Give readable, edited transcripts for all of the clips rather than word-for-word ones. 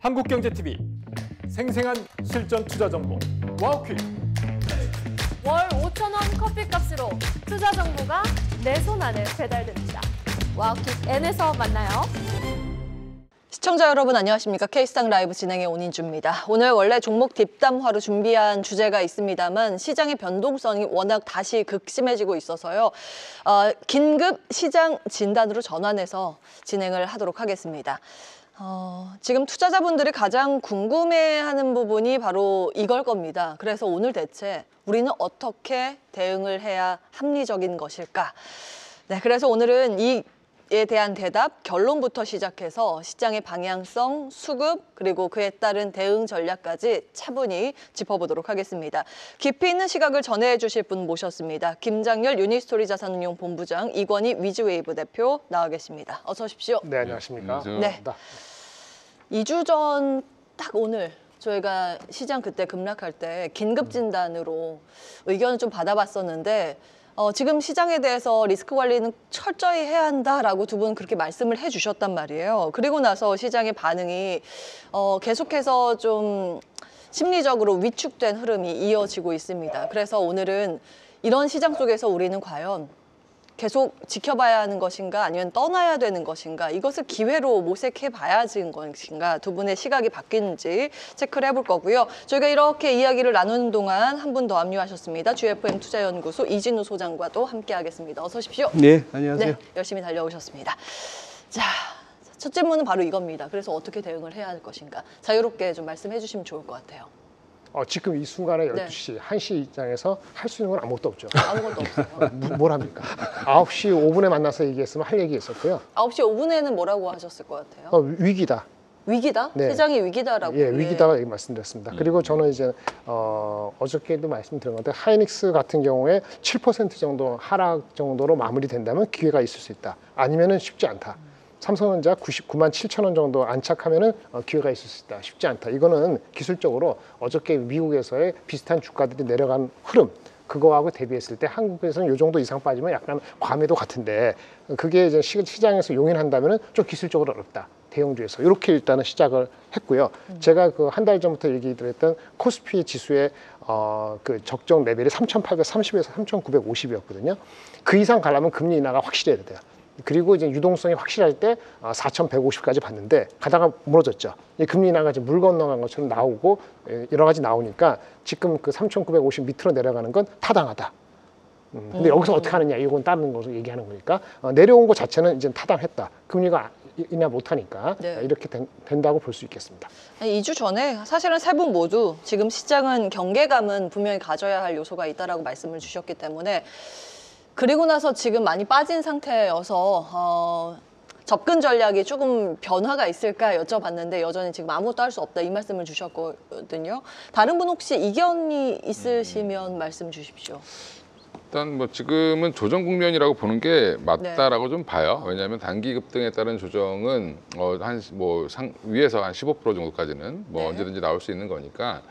한국경제TV 생생한 실전 투자 정보 와우퀵. 월 5,000원 커피값으로 투자 정보가 내 손 안에 배달됩니다. 와우퀵 N에서 만나요. 시청자 여러분 안녕하십니까? K스탁 라이브 진행의 온인주입니다. 오늘 원래 종목 딥담화로 준비한 주제가 있습니다만 시장의 변동성이 워낙 다시 극심해지고 있어서요. 긴급 시장 진단으로 전환해서 진행을 하도록 하겠습니다. 지금 투자자분들이 가장 궁금해하는 부분이 바로 이걸 겁니다. 그래서 오늘 대체 우리는 어떻게 대응을 해야 합리적인 것일까? 네, 그래서 오늘은 이에 대한 대답, 결론부터 시작해서 시장의 방향성, 수급, 그리고 그에 따른 대응 전략까지 차분히 짚어보도록 하겠습니다. 깊이 있는 시각을 전해 주실 분 모셨습니다. 김장렬 유니스토리 자산운용 본부장, 이권희 위즈웨이브 대표 나와 계십니다. 어서 오십시오. 네, 안녕하십니까? 네. 2주 전 딱 오늘 저희가 시장 그때 급락할 때 긴급 진단으로 의견을 좀 받아봤었는데 지금 시장에 대해서 리스크 관리는 철저히 해야 한다라고 두 분 그렇게 말씀을 해주셨단 말이에요. 그리고 나서 시장의 반응이 계속해서 좀 심리적으로 위축된 흐름이 이어지고 있습니다. 그래서 오늘은 이런 시장 속에서 우리는 과연 계속 지켜봐야 하는 것인가 아니면 떠나야 되는 것인가, 이것을 기회로 모색해 봐야 하는 것인가, 두 분의 시각이 바뀌는지 체크를 해볼 거고요. 저희가 이렇게 이야기를 나누는 동안 한 분 더 합류하셨습니다. GFM 투자연구소 이진우 소장과도 함께 하겠습니다. 어서 오십시오. 네, 안녕하세요. 네, 열심히 달려오셨습니다. 자, 첫 질문은 바로 이겁니다. 그래서 어떻게 대응을 해야 할 것인가, 자유롭게 좀 말씀해 주시면 좋을 것 같아요. 지금 이 순간에 12시, 1시 입장에서 할 수 있는 건 아무것도 없죠. 아무것도 없어요. 뭘 합니까? 9시 5분에 만나서 얘기했으면 할 얘기 있었고요. 9시 5분에는 뭐라고 하셨을 것 같아요? 위기다. 위기다? 네. 시장이 위기다라고. 예, 위기다가 말씀드렸습니다. 그리고 저는 이제 어저께도 말씀드린 건데 하이닉스 같은 경우에 7% 정도 하락 정도로 마무리된다면 기회가 있을 수 있다. 아니면은 쉽지 않다. 삼성전자 99만 7천 원 정도 안착하면은 기회가 있을 수 있다. 쉽지 않다. 이거는 기술적으로 어저께 미국에서의 비슷한 주가들이 내려간 흐름, 그거하고 대비했을 때 한국에서는 이 정도 이상 빠지면 약간 과매도 같은데, 그게 이제 시장에서 용인한다면은 좀 기술적으로 어렵다. 대형주에서 이렇게 일단은 시작을 했고요. 제가 그 한 달 전부터 얘기 드렸던 코스피 지수의 그 적정 레벨이 3,830에서 3,950이었거든요. 그 이상 가려면 금리 인하가 확실해야 돼요. 그리고 이제 유동성이 확실할 때 4,150까지 봤는데 가다가 무너졌죠. 금리 인하가 이제 물 건너간 것처럼 나오고 여러 가지 나오니까 지금 그 3,950 밑으로 내려가는 건 타당하다. 근데 여기서 어떻게 하느냐, 이건 다른 것을 얘기하는 거니까 내려온 것 자체는 이제 타당했다. 금리가 인하 못하니까 네. 이렇게 된다고 볼 수 있겠습니다. 2주 전에 사실은 세 분 모두 지금 시장은 경계감은 분명히 가져야 할 요소가 있다라고 말씀을 주셨기 때문에, 그리고 나서 지금 많이 빠진 상태여서 접근 전략이 조금 변화가 있을까 여쭤봤는데 여전히 지금 아무것도 할 수 없다, 이 말씀을 주셨거든요. 다른 분 혹시 이견이 있으시면 말씀 주십시오. 일단 뭐 지금은 조정 국면이라고 보는 게 맞다라고 좀 봐요. 왜냐하면 단기 급등에 따른 조정은 위에서 한 15% 정도까지는 네. 언제든지 나올 수 있는 거니까.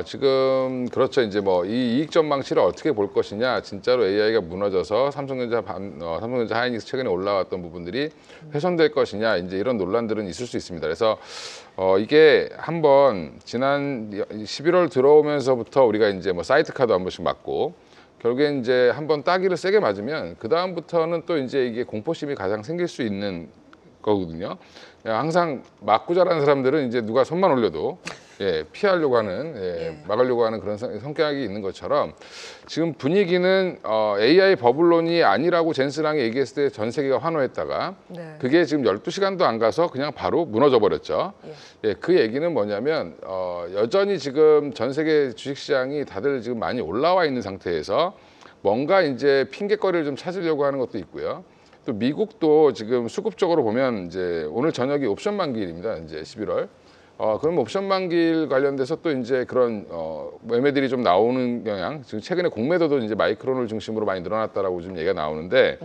지금 그렇죠. 이제 뭐 이 이익 전망치를 어떻게 볼 것이냐, 진짜로 AI가 무너져서 삼성전자 하이닉스 최근에 올라왔던 부분들이 훼손될 것이냐, 이제 이런 논란들은 있을 수 있습니다. 그래서 이게 한번 지난 11월 들어오면서부터 우리가 이제 뭐 사이드카도 한 번씩 맞고, 결국에 이제 한번 따기를 세게 맞으면 그 다음부터는 또 이제 이게 공포심이 가장 생길 수 있는 거거든요. 항상 맞고 자라는 사람들은 이제 누가 손만 올려도 피하려고 하는, 막으려고 하는 그런 성격이 있는 것처럼, 지금 분위기는 AI 버블론이 아니라고 젠스랑이 얘기했을 때 전 세계가 환호했다가 그게 지금 12시간도 안 가서 그냥 바로 무너져 버렸죠. 그 얘기는 뭐냐면 여전히 지금 전 세계 주식시장이 다들 지금 많이 올라와 있는 상태에서 뭔가 이제 핑계거리를 좀 찾으려고 하는 것도 있고요. 또 미국도 지금 수급적으로 보면 이제 오늘 저녁이 옵션 만기일입니다. 이제 11월. 그럼 옵션 만기일 관련돼서 또 이제 그런 매매들이 좀 나오는 경향. 지금 최근에 공매도도 이제 마이크론을 중심으로 많이 늘어났다라고 좀 얘기가 나오는데,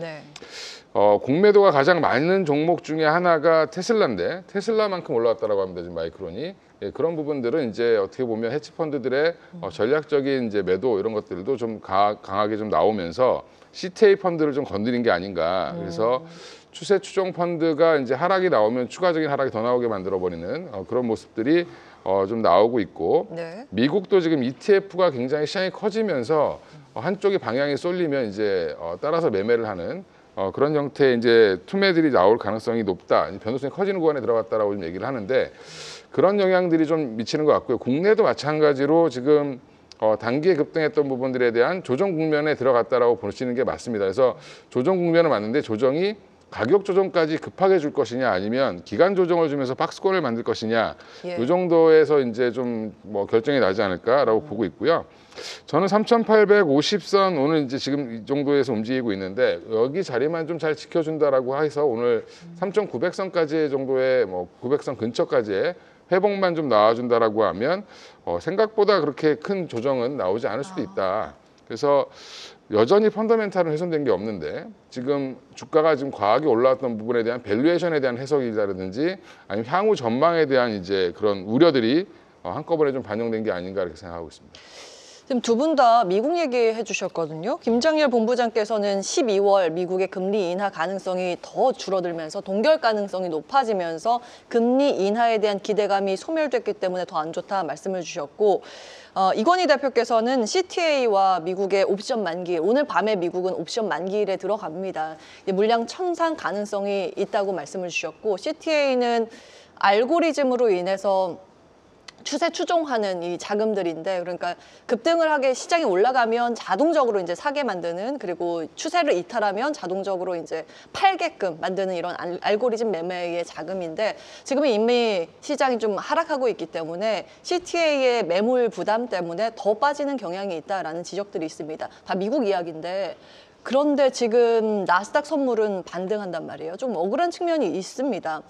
공매도가 가장 많은 종목 중에 하나가 테슬라인데 테슬라만큼 올라왔다라고 합니다. 지금 마이크론이. 그런 부분들은 이제 어떻게 보면 헤지펀드들의 전략적인 이제 매도 이런 것들도 좀 강하게 좀 나오면서 CTA 펀드를 좀 건드린 게 아닌가. 그래서 추세 추종 펀드가 이제 하락이 나오면 추가적인 하락이 더 나오게 만들어 버리는 그런 모습들이 좀 나오고 있고 네. 미국도 지금 ETF가 굉장히 시장이 커지면서 한쪽이 방향이 쏠리면 이제 따라서 매매를 하는 그런 형태의 이제 투매들이 나올 가능성이 높다. 변동성이 커지는 구간에 들어갔다라고 좀 얘기를 하는데 그런 영향들이 좀 미치는 것 같고요. 국내도 마찬가지로 지금 단기에 급등했던 부분들에 대한 조정 국면에 들어갔다라고 보시는 게 맞습니다. 그래서 조정 국면은 맞는데 조정이 가격 조정까지 급하게 줄 것이냐 아니면 기간 조정을 주면서 박스권을 만들 것이냐 예. 이 정도에서 이제 좀 뭐 결정이 나지 않을까라고 보고 있고요. 저는 3,850선 오늘 이제 지금 이 정도에서 움직이고 있는데 여기 자리만 좀 잘 지켜준다라고 해서 오늘 3,900선까지 정도의 뭐 900선 근처까지의 회복만 좀 나와준다라고 하면 생각보다 그렇게 큰 조정은 나오지 않을 수도 있다. 그래서 여전히 펀더멘탈은 훼손된 게 없는데 지금 주가가 지금 과하게 올라왔던 부분에 대한 밸류에이션에 대한 해석이라든지 아니면 향후 전망에 대한 이제 그런 우려들이 한꺼번에 좀 반영된 게 아닌가 이렇게 생각하고 있습니다. 지금 두 분 다 미국 얘기해 주셨거든요. 김장렬 본부장께서는 12월 미국의 금리 인하 가능성이 더 줄어들면서 동결 가능성이 높아지면서 금리 인하에 대한 기대감이 소멸됐기 때문에 더 안 좋다 말씀을 주셨고 이건희 대표께서는 CTA와 미국의 옵션 만기일, 오늘 밤에 미국은 옵션 만기일에 들어갑니다. 물량 청산 가능성이 있다고 말씀을 주셨고 CTA는 알고리즘으로 인해서 추세 추종하는 이 자금들인데 그러니까 급등을 하게 시장이 올라가면 자동적으로 이제 사게 만드는 그리고 추세를 이탈하면 자동적으로 이제 팔게끔 만드는 이런 알고리즘 매매의 자금인데 지금은 이미 시장이 좀 하락하고 있기 때문에 CTA의 매물 부담 때문에 더 빠지는 경향이 있다라는 지적들이 있습니다. 다 미국 이야기인데 그런데 지금 나스닥 선물은 반등한단 말이에요. 좀 억울한 측면이 있습니다.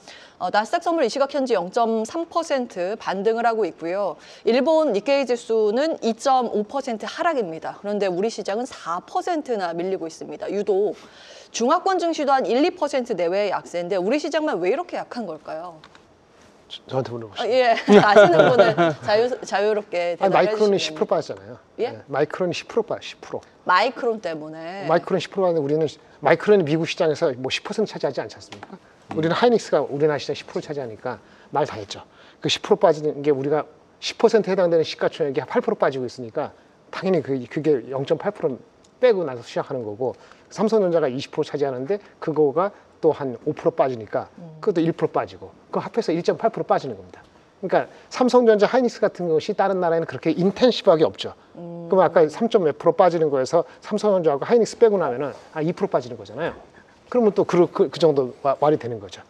나스닥 선물 이 시각 현재 0.3% 반등을 하고 있고요. 일본 니케이 지수는 2.5% 하락입니다. 그런데 우리 시장은 4%나 밀리고 있습니다. 유독 중화권 증시도 한 1, 2% 내외의 약세인데 우리 시장만 왜 이렇게 약한 걸까요? 저한테 물어보시죠. 예, 아시는 분은 자유롭게 대답해 마이크론이 주시면. 10% 빠졌잖아요. 예? 네, 마이크론이 10% 빠져, 10%. 마이크론 때문에. 마이크론 10% 빠졌는데 우리는 마이크론이 미국 시장에서 뭐 10% 차지하지 않지 않습니까? 우리는 하이닉스가 우리나라 시장 10% 차지하니까 말 다 했죠. 그 10% 빠지는 게 우리가 10% 해당되는 시가총액이 8% 빠지고 있으니까 당연히 그게 0.8% 빼고 나서 시작하는 거고 삼성전자가 20% 차지하는데 그거가 또 한 5% 빠지니까 그것도 1% 빠지고 그 합해서 1.8% 빠지는 겁니다. 그러니까 삼성전자, 하이닉스 같은 것이 다른 나라에는 그렇게 인텐시브하게 없죠. 그럼 아까 3.몇% 빠지는 거에서 삼성전자하고 하이닉스 빼고 나면은 2% 빠지는 거잖아요. 그러면 또 그 정도 말이 되는 거죠.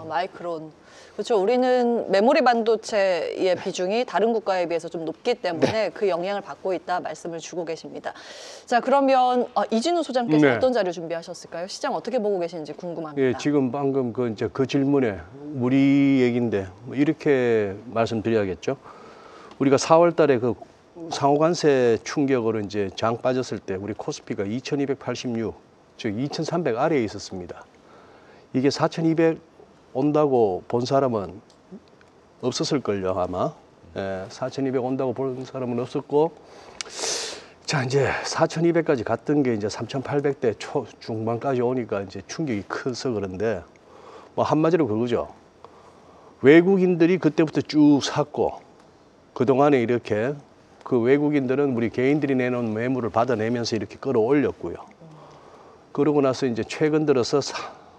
마이크론. 그렇죠. 우리는 메모리 반도체의 비중이 다른 국가에 비해서 좀 높기 때문에 그 영향을 받고 있다 말씀을 주고 계십니다. 자, 그러면 이진우 소장께서 네. 어떤 자료 준비하셨을까요? 시장 어떻게 보고 계시는지 궁금합니다. 예, 지금 방금 그 질문에 우리 얘기인데 뭐 이렇게 말씀드려야겠죠. 우리가 4월 달에 그 상호관세 충격으로 이제 장 빠졌을 때 우리 코스피가 2286, 즉 2300 아래에 있었습니다. 이게 4200 온다고 본 사람은 없었을걸요, 아마. 예, 4200 온다고 본 사람은 없었고, 자, 이제 4200까지 갔던 게 이제 3800대 중반까지 오니까 이제 충격이 커서 그런데, 뭐 한마디로 그거죠. 외국인들이 그때부터 쭉 샀고, 그동안에 이렇게 그 외국인들은 우리 개인들이 내놓은 매물을 받아내면서 이렇게 끌어올렸고요. 그러고 나서 이제 최근 들어서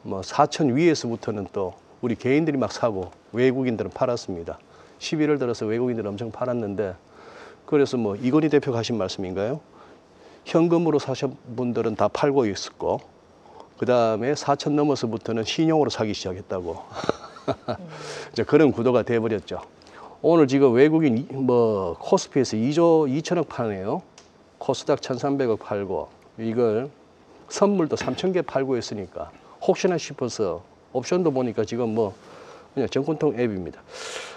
4천 위에서부터는 또 우리 개인들이 막 사고 외국인들은 팔았습니다. 11월 들어서 외국인들은 엄청 팔았는데 그래서 뭐 이건희 대표가 하신 말씀인가요? 현금으로 사신 분들은 다 팔고 있었고 그 다음에 4천 넘어서부터는 신용으로 사기 시작했다고 이제 그런 구도가 돼버렸죠. 오늘 지금 외국인 뭐 코스피에서 2조 2천억 파네요. 코스닥 1,300억 팔고 이걸 선물도 3,000개 팔고 있으니까 혹시나 싶어서 옵션도 보니까 지금 뭐 그냥 정권통 앱입니다.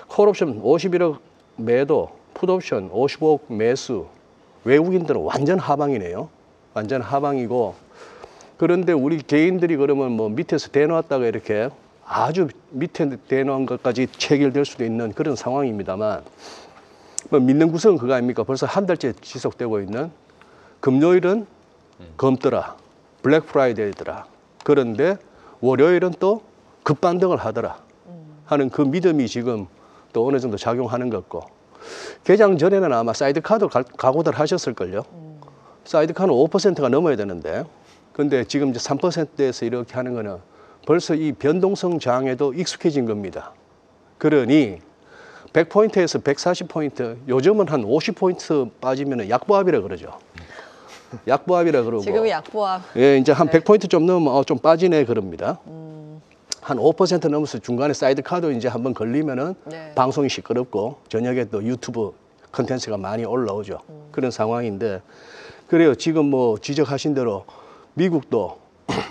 콜옵션 51억 매도, 풋옵션 55억 매수. 외국인들은 완전 하방이네요. 완전 하방이고 그런데 우리 개인들이 그러면 뭐 밑에서 대놓았다가 이렇게 아주 밑에 대놓은 것까지 체결될 수도 있는 그런 상황입니다만 뭐 믿는 구석은 그거 아닙니까? 벌써 한 달째 지속되고 있는 금요일은 검더라. 블랙 프라이데이더라. 그런데 월요일은 또 급반등을 하더라 하는 그 믿음이 지금 또 어느 정도 작용하는 것 같고, 개장 전에는 아마 사이드카도 각오들 하셨을걸요. 사이드카는 5%가 넘어야 되는데, 근데 지금 이제 3%에서 이렇게 하는 거는 벌써 이 변동성 장에도 익숙해진 겁니다. 그러니 100포인트에서 140포인트, 요즘은 한 50포인트 빠지면 약보합이라 그러죠. 약보합이라 그러고. 지금이 약보합. 예, 이제 한 100포인트 좀 넘으면 좀 빠지네 그럽니다. 한 5% 넘어서 중간에 사이드카도 이제 한번 걸리면은 네. 방송이 시끄럽고 저녁에 또 유튜브 컨텐츠가 많이 올라오죠. 그런 상황인데, 그래요. 지금 뭐 지적하신 대로 미국도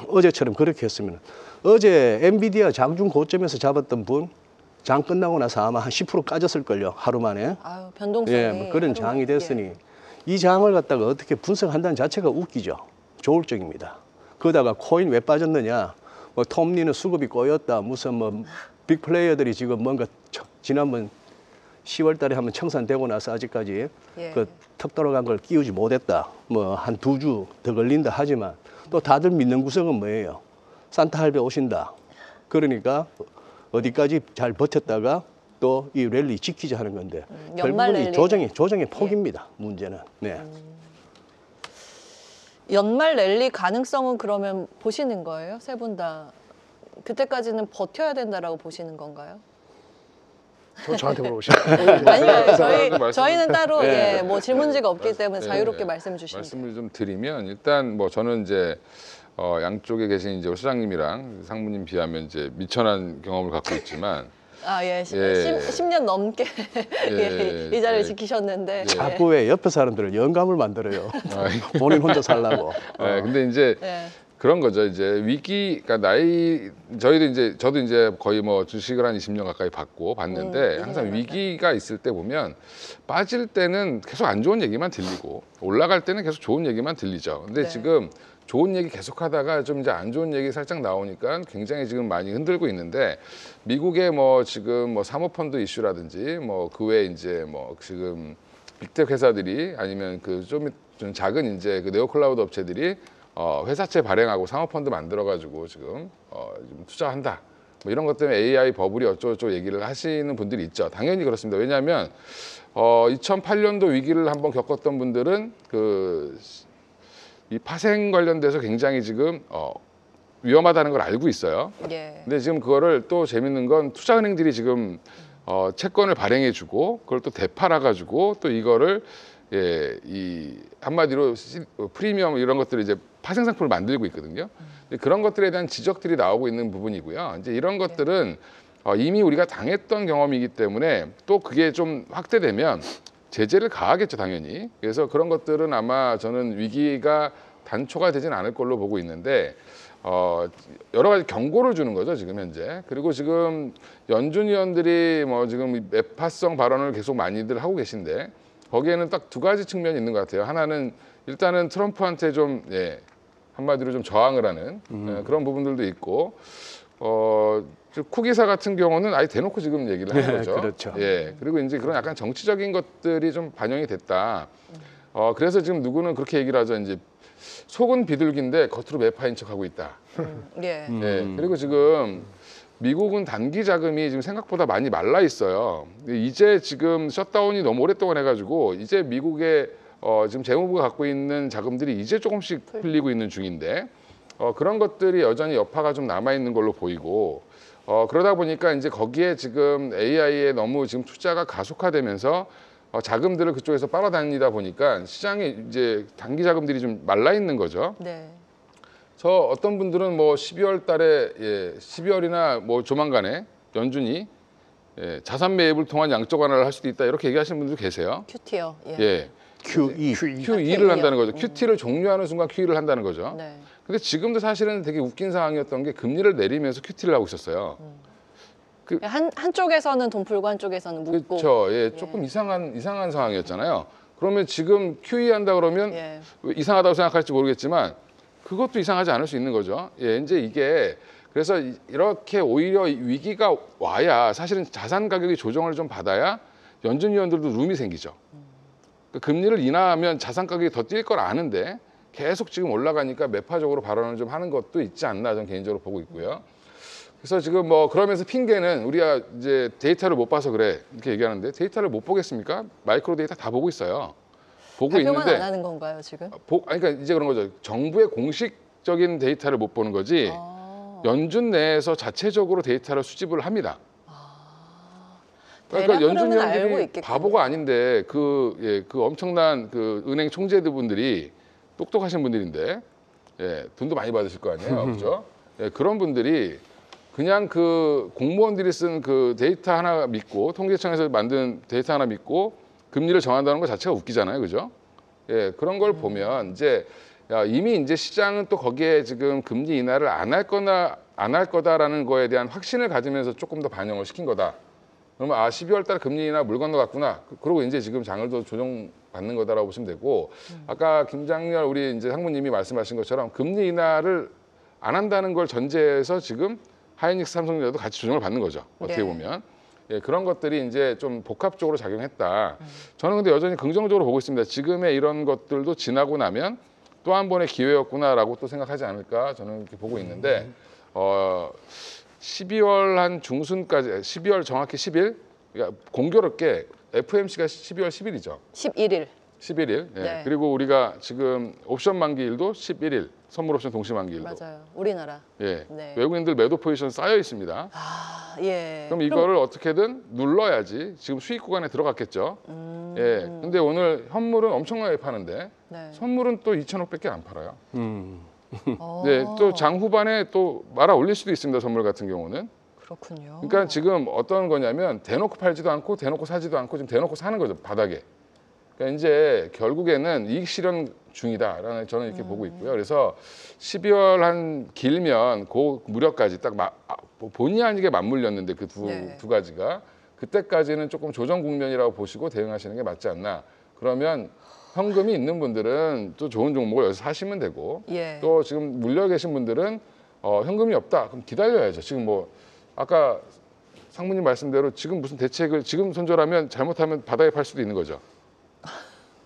어제처럼 그렇게 했으면, 어제 엔비디아 장중 고점에서 잡았던 분 장 끝나고 나서 아마 한 10% 까졌을걸요. 하루 만에. 아유, 변동성이. 예, 뭐 그런 하루 장이 만에. 됐으니 이 장을 갖다가 어떻게 분석한다는 자체가 웃기죠. 조울적입니다. 그러다가 코인 왜 빠졌느냐? 뭐 톰리는 수급이 꼬였다. 무슨 뭐 빅플레이어들이 지금 뭔가 지난번 10월 달에 한번 청산되고 나서 아직까지 예. 그 턱 돌아간 걸 끼우지 못했다. 뭐 한 2주 더 걸린다 하지만 또 다들 믿는 구석은 뭐예요? 산타 할배 오신다. 그러니까 어디까지 잘 버텼다가 또 이 랠리 지키자 하는 건데 연말 결국은 이 랠리. 조정의 폭입니다. 문제는. 네. 연말 랠리 가능성은 그러면 보시는 거예요? 세 분 다. 그때까지는 버텨야 된다라고 보시는 건가요? 저한테 물어보시면 아니요, 말씀- 저희는 따로 네. 예, 뭐 질문지가 없기 때문에 네. 자유롭게 말씀 주시면 돼요. 말씀을 좀 드리면, 일단 뭐 저는 이제 양쪽에 계신 이제 소장님이랑 상무님 비하면 이제 미천한 경험을 갖고 있지만, 아, 예, 예. 10년 넘게 예, 이 자리를 예. 지키셨는데. 예. 자꾸 왜 옆에 사람들을 영감을 만들어요. 본인 혼자 살라고. 네, 근데 이제 예. 그런 거죠. 이제 위기, 그러니까 저도 이제 거의 뭐 주식을 한 20년 가까이 봤는데, 항상 위기가 있을 때 보면 빠질 때는 계속 안 좋은 얘기만 들리고 올라갈 때는 계속 좋은 얘기만 들리죠. 근데 네. 지금 좋은 얘기 계속 하다가 좀 이제 안 좋은 얘기 살짝 나오니까 굉장히 지금 많이 흔들고 있는데, 미국의 뭐 지금 뭐 사모펀드 이슈라든지 뭐 그 외에 이제 뭐 지금 빅텍 회사들이 아니면 그 좀 작은 이제 그 네오클라우드 업체들이 회사채 발행하고 사모펀드 만들어가지고 지금 좀 투자한다. 뭐 이런 것 때문에 AI 버블이 어쩌고저쩌고 얘기를 하시는 분들이 있죠. 당연히 그렇습니다. 왜냐하면 2008년도 위기를 한번 겪었던 분들은 이 파생 관련돼서 굉장히 지금 위험하다는 걸 알고 있어요. 예. 근데 지금 그거를 또 재밌는 건 투자은행들이 지금 채권을 발행해주고 그걸 또 되팔아가지고 또 이거를 이 한마디로 프리미엄 이런 것들을 이제 파생 상품을 만들고 있거든요. 근데 그런 것들에 대한 지적들이 나오고 있는 부분이고요. 이제 이런 것들은 이미 우리가 당했던 경험이기 때문에 또 그게 좀 확대되면 제재를 가하겠죠, 당연히. 그래서 그런 것들은 아마 저는 위기가 단초가 되진 않을 걸로 보고 있는데, 여러 가지 경고를 주는 거죠, 지금 현재. 그리고 지금 연준 의원들이 뭐 지금 매파성 발언을 계속 많이들 하고 계신데, 거기에는 딱 두 가지 측면이 있는 것 같아요. 하나는 일단은 트럼프한테 좀 한마디로 좀 저항을 하는 그런 부분들도 있고, 쿡 기사 같은 경우는 아예 대놓고 지금 얘기를 하는 거죠. 그렇죠. 예. 그리고 이제 그런 약간 정치적인 것들이 좀 반영이 됐다. 그래서 지금 누구는 그렇게 얘기를 하죠. 이제 속은 비둘기인데 겉으로 매파인 척하고 있다. 예. 예. 그리고 지금 미국은 단기 자금이 지금 생각보다 많이 말라 있어요. 이제 지금 셧다운이 너무 오랫동안 해가지고 이제 미국의 지금 재무부가 갖고 있는 자금들이 이제 조금씩 풀리고 있는 중인데, 그런 것들이 여전히 여파가 좀 남아 있는 걸로 보이고, 그러다 보니까 이제 거기에 지금 AI에 너무 지금 투자가 가속화되면서 자금들을 그쪽에서 빨아다니다 보니까 시장에 이제 단기 자금들이 좀 말라 있는 거죠. 네. 어떤 분들은 뭐 12월 달에 12월이나 뭐 조만간에 연준이 자산 매입을 통한 양적 완화를 할 수도 있다, 이렇게 얘기하시는 분들도 계세요. 큐티요. 예. 예. QE. QE를 한다는 거죠. QT를 종료하는 순간 QE를 한다는 거죠. 네. 근데 지금도 사실은 되게 웃긴 상황이었던 게 금리를 내리면서 QT를 하고 있었어요. 한쪽에서는 돈 풀고 한쪽에서는 묶고. 그렇죠. 예, 조금 이상한 상황이었잖아요. 그러면 지금 QE 한다 그러면 예. 왜 이상하다고 생각할지 모르겠지만 그것도 이상하지 않을 수 있는 거죠. 예, 이제 이게 그래서 이렇게 오히려 위기가 와야 사실은 자산 가격이 조정을 좀 받아야 연준 위원들도 룸이 생기죠. 그러니까 금리를 인하하면 자산 가격이 더 뛸 걸 아는데 계속 지금 올라가니까 매파적으로 발언을 좀 하는 것도 있지 않나 저는 개인적으로 보고 있고요. 그래서 지금 뭐 그러면서 핑계는 우리가 이제 데이터를 못 봐서 그래 이렇게 얘기하는데 데이터를 못 보겠습니까? 마이크로 데이터 다 보고 있어요. 보고 발표만 있는데 안 하는 건가요 지금? 아니, 그러니까 이제 그런 거죠. 정부의 공식적인 데이터를 못 보는 거지 연준 내에서 자체적으로 데이터를 수집을 합니다. 그러니까 대략 연준 흐름은 알고 위원들이 있겠군요. 바보가 아닌데 그 엄청난 그 은행 총재들 분들이 똑똑하신 분들인데 돈도 많이 받으실 거 아니에요, 그렇죠? 그런 분들이 그냥 그 공무원들이 쓴 그 데이터 하나 믿고 통계청에서 만든 데이터 하나 믿고 금리를 정한다는 것 자체가 웃기잖아요, 그죠? 그런 걸 보면 이제 이미 이제 시장은 또 거기에 지금 금리 인하를 안 할 거다라는 거에 대한 확신을 가지면서 조금 더 반영을 시킨 거다. 그러면 12월 달 금리 인하 물 건너갔구나. 그러고 이제 지금 장을 더 조정받는 거다라고 보시면 되고 아까 김장렬 우리 이제 상무님이 말씀하신 것처럼 금리 인하를 안 한다는 걸 전제해서 지금 하이닉스 삼성전자도 같이 조정을 받는 거죠. 어떻게 보면. 그런 것들이 이제 좀 복합적으로 작용했다. 저는 근데 여전히 긍정적으로 보고 있습니다. 지금의 이런 것들도 지나고 나면 또 한 번의 기회였구나라고 또 생각하지 않을까 저는 이렇게 보고 있는데 12월 한 중순까지 12월 정확히 10일 그러니까 공교롭게 FOMC가 12월 10일이죠. 11일. 11일. 네. 그리고 우리가 지금 옵션 만기일도 11일. 선물 옵션 동시 만기일도. 맞아요. 우리나라. 네. 네. 외국인들 매도 포지션 쌓여 있습니다. 아, 예. 그럼 이거를 어떻게든 눌러야지 지금 수익 구간에 들어갔겠죠. 근데 오늘 현물은 엄청나게 파는데 네. 선물은 또 2,500개 안 팔아요. 어, 네, 또 장 후반에 또 말아 올릴 수도 있습니다. 선물 같은 경우는. 그렇군요. 그러니까 지금 어떤 거냐면 대놓고 팔지도 않고 대놓고 사지도 않고 지금 대놓고 사는 거죠. 바닥에. 그러니까 이제 결국에는 이익 실현 중이다라는 저는 이렇게 보고 있고요. 그래서 12월 한 길면 그 무렵까지 딱 본의 아니게 맞물렸는데 그 두 가지가 그때까지는 조금 조정 국면이라고 보시고 대응하시는 게 맞지 않나. 그러면 현금이 있는 분들은 또 좋은 종목을 여기서 사시면 되고 또 지금 물려 계신 분들은 현금이 없다. 그럼 기다려야죠. 지금 뭐 아까 상무님 말씀대로 지금 무슨 대책을 지금 손절하면 잘못하면 바닥에 팔 수도 있는 거죠.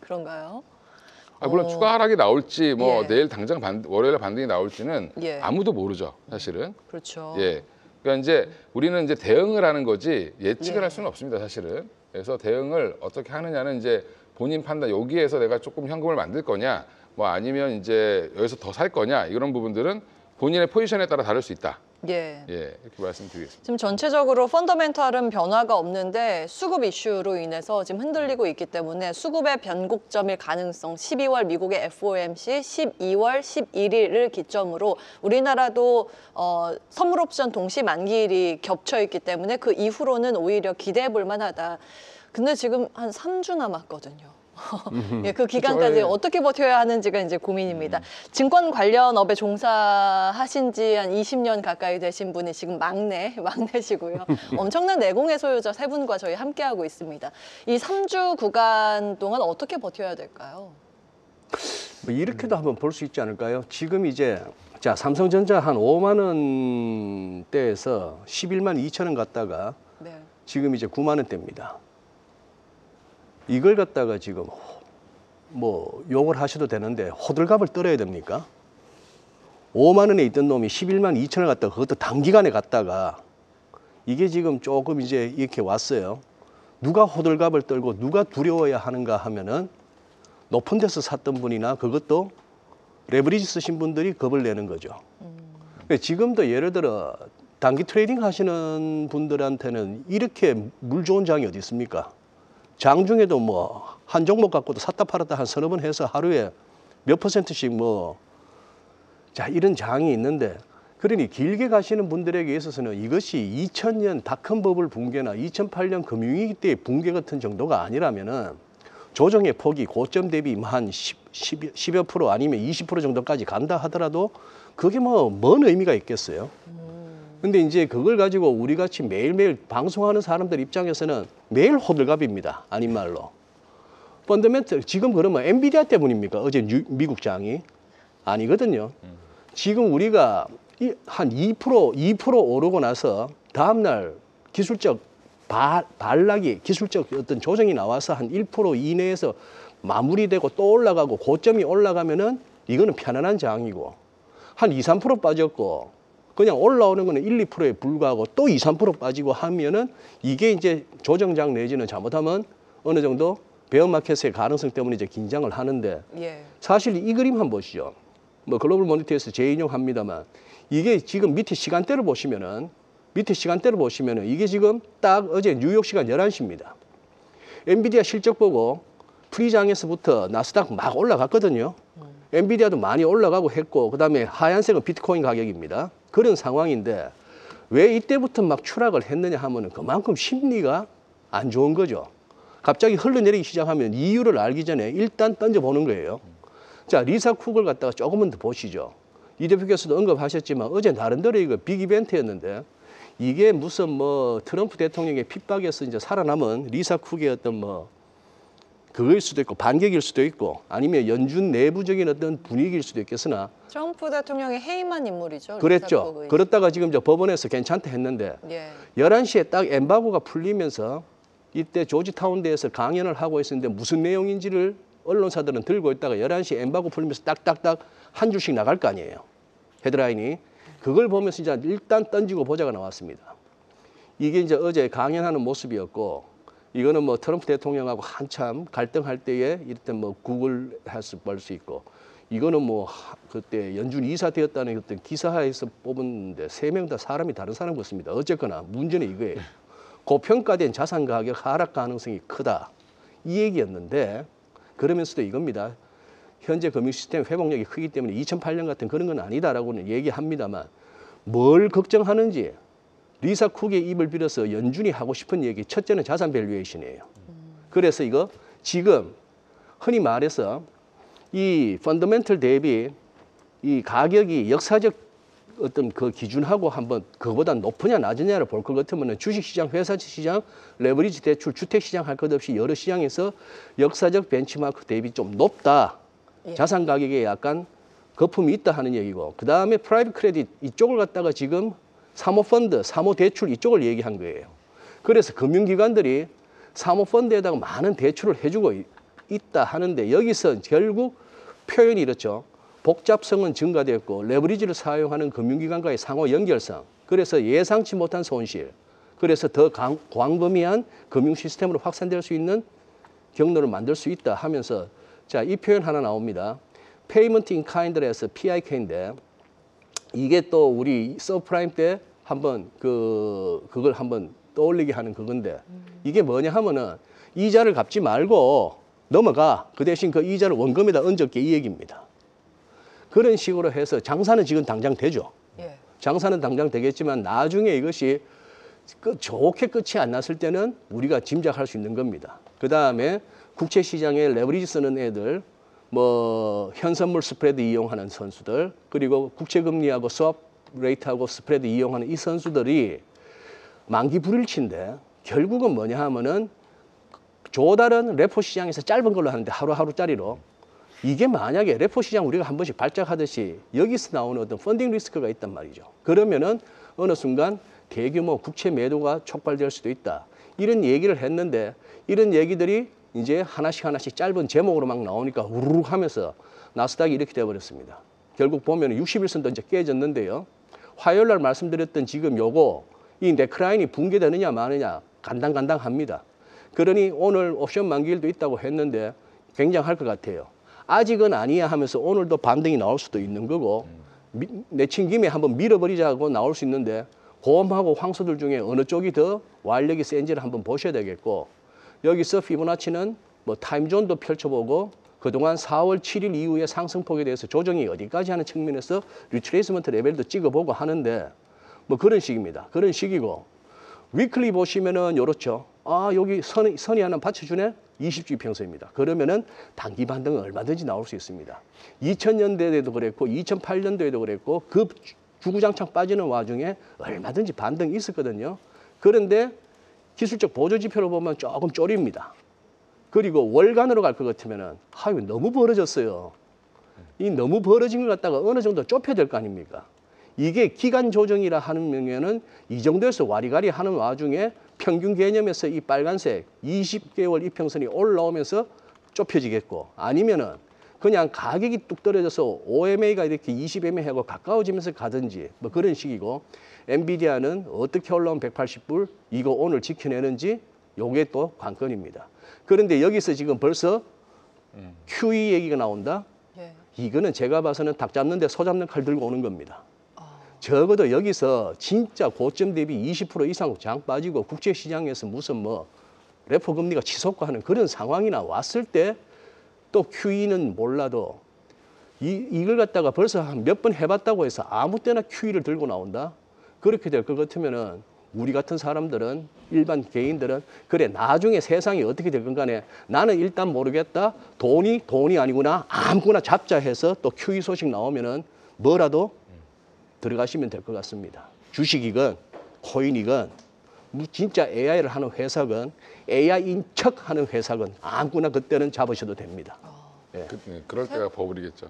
그런가요? 물론 추가 하락이 나올지 뭐 내일 당장 월요일에 반등이 나올지는 아무도 모르죠. 사실은. 그렇죠. 그러니까 이제 우리는 이제 대응을 하는 거지 예측을 할 수는 없습니다. 사실은. 그래서 대응을 어떻게 하느냐는 이제 본인 판단. 여기에서 내가 조금 현금을 만들 거냐, 뭐 아니면 이제 여기서 더 살 거냐 이런 부분들은 본인의 포지션에 따라 다를 수 있다. 이렇게 말씀드리겠습니다. 지금 전체적으로 펀더멘탈은 변화가 없는데 수급 이슈로 인해서 지금 흔들리고 있기 때문에 수급의 변곡점일 가능성 12월 미국의 FOMC 12월 11일을 기점으로 우리나라도 선물 옵션 동시 만기일이 겹쳐 있기 때문에 그 이후로는 오히려 기대해 볼 만하다. 근데 지금 한 3주 남았거든요. 그 기간까지 어떻게 버텨야 하는지가 이제 고민입니다. 증권 관련 업에 종사하신 지 한 20년 가까이 되신 분이 지금 막내시고요. 엄청난 내공의 소유자 세 분과 저희 함께하고 있습니다. 이 3주 구간 동안 어떻게 버텨야 될까요? 뭐 이렇게도 한번 볼 수 있지 않을까요? 지금 이제 자 삼성전자 한 5만 원대에서 11만 2천 원 갔다가 지금 이제 9만 원대입니다. 이걸 갖다가 지금 뭐 용을 하셔도 되는데 호들갑을 떨어야 됩니까? 5만 원에 있던 놈이 11만 2천 원 갔다가 그것도 단기간에 갔다가 이게 지금 조금 이제 이렇게 왔어요. 누가 호들갑을 떨고 누가 두려워야 하는가 하면은 높은 데서 샀던 분이나 그것도 레버리지 쓰신 분들이 겁을 내는 거죠. 지금도 예를 들어 단기 트레이딩 하시는 분들한테는 이렇게 물 좋은 장이 어디 있습니까? 장중에도 뭐 한 종목 갖고도 샀다 팔았다 한 서너 번 해서 하루에 몇 %씩 뭐 자 이런 장이 있는데 그러니 길게 가시는 분들에게 있어서는 이것이 2000년 닷컴 버블 붕괴나 2008년 금융위기 때의 붕괴 같은 정도가 아니라면은 조정의 폭이 고점 대비 한 10여 프로 아니면 20% 정도까지 간다 하더라도 그게 뭐 뭔 의미가 있겠어요? 근데 이제 그걸 가지고 우리 같이 매일매일 방송하는 사람들 입장에서는 매일 호들갑입니다. 아닌 말로. 펀더멘털 지금 그러면 엔비디아 때문입니까? 어제 미국 장이? 아니거든요. 지금 우리가 한 2% 오르고 나서 다음날 기술적 반락이 기술적 어떤 조정이 나와서 한 1% 이내에서 마무리되고 또 올라가고 고점이 올라가면은 이거는 편안한 저항이고 한 2, 3% 빠졌고 그냥 올라오는 거는 1, 2%에 불과하고 또 2, 3% 빠지고 하면은 이게 이제 조정장 내지는 잘못하면 어느 정도 베어마켓의 가능성 때문에 이제 긴장을 하는데 예. 사실 이 그림 한번 보시죠. 뭐 글로벌 모니터에서 재인용합니다만 이게 지금 밑에 시간대를 보시면은 이게 지금 딱 어제 뉴욕 시간 11시입니다. 엔비디아 실적 보고 프리장에서부터 나스닥 막 올라갔거든요. 엔비디아도 많이 올라가고 했고 그다음에 하얀색은 비트코인 가격입니다. 그런 상황인데 왜 이때부터 막 추락을 했느냐 하면은 그만큼 심리가 안 좋은 거죠. 갑자기 흘러내리기 시작하면 이유를 알기 전에 일단 던져보는 거예요. 자, 리사 쿡을 갖다가 조금만 더 보시죠. 이 대표께서도 언급하셨지만 어제 나름대로 이거 빅 이벤트였는데 이게 무슨 뭐 트럼프 대통령의 핍박에서 이제 살아남은 리사 쿡의 어떤 뭐 그거일 수도 있고 반격일 수도 있고 아니면 연준 내부적인 어떤 분위기일 수도 있겠으나 트럼프 대통령의 해임한 인물이죠. 그랬죠. 그렇다가 지금 저 법원에서 괜찮다 했는데 예. 11시에 딱 엠바고가 풀리면서 이때 조지타운대에서 강연을 하고 있었는데 무슨 내용인지를 언론사들은 들고 있다가 11시에 엠바고 풀리면서 딱딱딱 한 줄씩 나갈 거 아니에요. 헤드라인이. 그걸 보면서 이제 일단 던지고 보자가 나왔습니다. 이게 이제 어제 강연하는 모습이었고 이거는 뭐 트럼프 대통령하고 한참 갈등할 때에 이랬던 뭐 구글 볼 수 있고 이거는 뭐 그때 연준 이사 되었다는 어떤 기사에서 뽑았는데 3명 다 사람이 다른 사람 같습니다. 어쨌거나 문제는 이거예요. 고평가된 자산 가격 하락 가능성이 크다. 이 얘기였는데 그러면서도 이겁니다. 현재 금융 시스템 회복력이 크기 때문에 2008년 같은 그런 건 아니다라고는 얘기합니다만 뭘 걱정하는지 리사 쿡의 입을 빌어서 연준이 하고 싶은 얘기 첫째는 자산 밸류에이션이에요. 그래서 이거 지금 흔히 말해서 이 펀더멘털 대비 이 가격이 역사적 어떤 그 기준하고 한번 그거보다 높으냐 낮으냐를 볼 것 같으면 주식시장, 회사시장, 레버리지 대출, 주택시장 할 것 없이 여러 시장에서 역사적 벤치마크 대비 좀 높다. 예. 자산 가격에 약간 거품이 있다 하는 얘기고 그 다음에 프라이빗 크레딧 이쪽을 갖다가 지금 사모펀드, 사모대출 이쪽을 얘기한 거예요. 그래서 금융기관들이 사모펀드에다가 많은 대출을 해주고 있다 하는데 여기서 결국 표현이 이렇죠. 복잡성은 증가되었고 레버리지를 사용하는 금융기관과의 상호 연결성 그래서 예상치 못한 손실 그래서 더 광범위한 금융 시스템으로 확산될 수 있는 경로를 만들 수 있다 하면서 자, 이 표현 하나 나옵니다. Payment in Kind에서 PIK인데 이게 또 우리 서브프라임 때 한번 그걸 한번 떠올리게 하는 그건데 이게 뭐냐 하면은 이자를 갚지 말고 넘어가 그 대신 그 이자를 원금에다 얹을게 이 얘기입니다. 그런 식으로 해서 장사는 지금 당장 되죠. 예. 장사는 당장 되겠지만 나중에 이것이 좋게 끝이 안 났을 때는 우리가 짐작할 수 있는 겁니다. 그 다음에 국채시장에 레버리지 쓰는 애들, 뭐 현선물 스프레드 이용하는 선수들, 그리고 국채금리하고 스왑 레이트하고 스프레드 이용하는 이 선수들이 만기 불일치인데 결국은 뭐냐 하면은 조달은 레포 시장에서 짧은 걸로 하는데 하루하루짜리로 이게 만약에 레포 시장 우리가 한 번씩 발작하듯이 여기서 나오는 어떤 펀딩 리스크가 있단 말이죠. 그러면은 어느 순간 대규모 국채 매도가 촉발될 수도 있다. 이런 얘기를 했는데 이런 얘기들이 이제 하나씩 짧은 제목으로 막 나오니까 우르륵 하면서 나스닥이 이렇게 돼버렸습니다. 결국 보면 60일선도 이제 깨졌는데요. 화요일 날 말씀드렸던 지금 요거 이 네크라인이 붕괴되느냐 마느냐 간당간당합니다. 그러니 오늘 옵션 만기일도 있다고 했는데 굉장할 것 같아요. 아직은 아니야 하면서 오늘도 반등이 나올 수도 있는 거고 내친 김에 한번 밀어버리자고 나올 수 있는데 곰하고 황소들 중에 어느 쪽이 더 완력이 센지를 한번 보셔야 되겠고 여기서 피보나치는 뭐 타임존도 펼쳐보고 그동안 4월 7일 이후의 상승폭에 대해서 조정이 어디까지 하는 측면에서 리트레이스먼트 레벨도 찍어보고 하는데 뭐 그런 식입니다. 그런 식이고 위클리 보시면은 요렇죠. 아 여기 선이 하나 받쳐주네. 20주 평소입니다. 그러면은 단기 반등은 얼마든지 나올 수 있습니다. 2000년대에도 그랬고 2008년도에도 그랬고 그 주구장창 빠지는 와중에 얼마든지 반등이 있었거든요. 그런데 기술적 보조 지표를 보면 조금 쪼립니다. 그리고 월간으로 갈 것 같으면은 하유 너무 벌어졌어요. 이 너무 벌어진 걸 갖다가 어느 정도 좁혀야 될 거 아닙니까? 이게 기간 조정이라 하는 명에는 이 정도에서 와리가리 하는 와중에 평균 개념에서 이 빨간색 20개월 이평선이 올라오면서 좁혀지겠고 아니면은 그냥 가격이 뚝 떨어져서 OMA가 이렇게 20MA하고 가까워지면서 가든지 뭐 그런 식이고 엔비디아는 어떻게 올라온 180불 이거 오늘 지켜내는지 요게 또 관건입니다. 그런데 여기서 지금 벌써 QE 얘기가 나온다. 예. 이거는 제가 봐서는 닭 잡는데 소 잡는 칼 들고 오는 겁니다. 적어도 여기서 진짜 고점 대비 20% 이상 장 빠지고 국제시장에서 무슨 뭐 레포 금리가 치솟고하는 그런 상황이나 왔을 때 또 QE는 몰라도 이걸 갖다가 벌써 한 몇 번 해봤다고 해서 아무 때나 QE를 들고 나온다. 그렇게 될 것 같으면은 우리 같은 사람들은 일반 개인들은 그래 나중에 세상이 어떻게 될 건 간에 나는 일단 모르겠다. 돈이 아니구나. 아무거나 잡자 해서 또 QE 소식 나오면은 뭐라도 들어가시면 될 것 같습니다. 주식이건 코인이건 진짜 AI를 하는 회사건 AI인 척 하는 회사건 아무거나 그때는 잡으셔도 됩니다. 그럴 때가 버블이겠죠.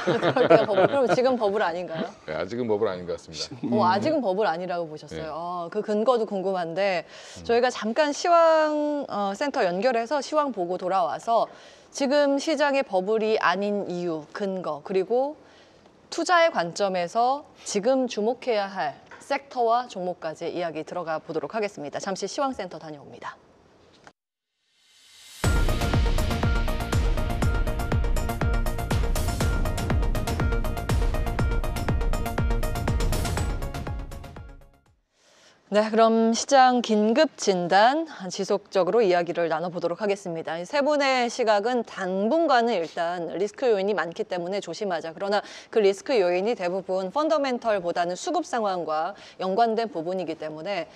그럴 때가 버블. 그럼 지금 버블 아닌가요? 네, 아직은 버블 아닌 것 같습니다. 아직은 버블 아니라고 보셨어요. 그 근거도 궁금한데 저희가 잠깐 시황 센터 연결해서 시황 보고 돌아와서 지금 시장의 버블이 아닌 이유, 근거 그리고 투자의 관점에서 지금 주목해야 할 섹터와 종목까지 이야기 들어가 보도록 하겠습니다. 잠시 시황센터 다녀옵니다. 네, 그럼 시장 긴급 진단 지속적으로 이야기를 나눠보도록 하겠습니다. 세 분의 시각은 당분간은 일단 리스크 요인이 많기 때문에 조심하자. 그러나 그 리스크 요인이 대부분 펀더멘털보다는 수급 상황과 연관된 부분이기 때문에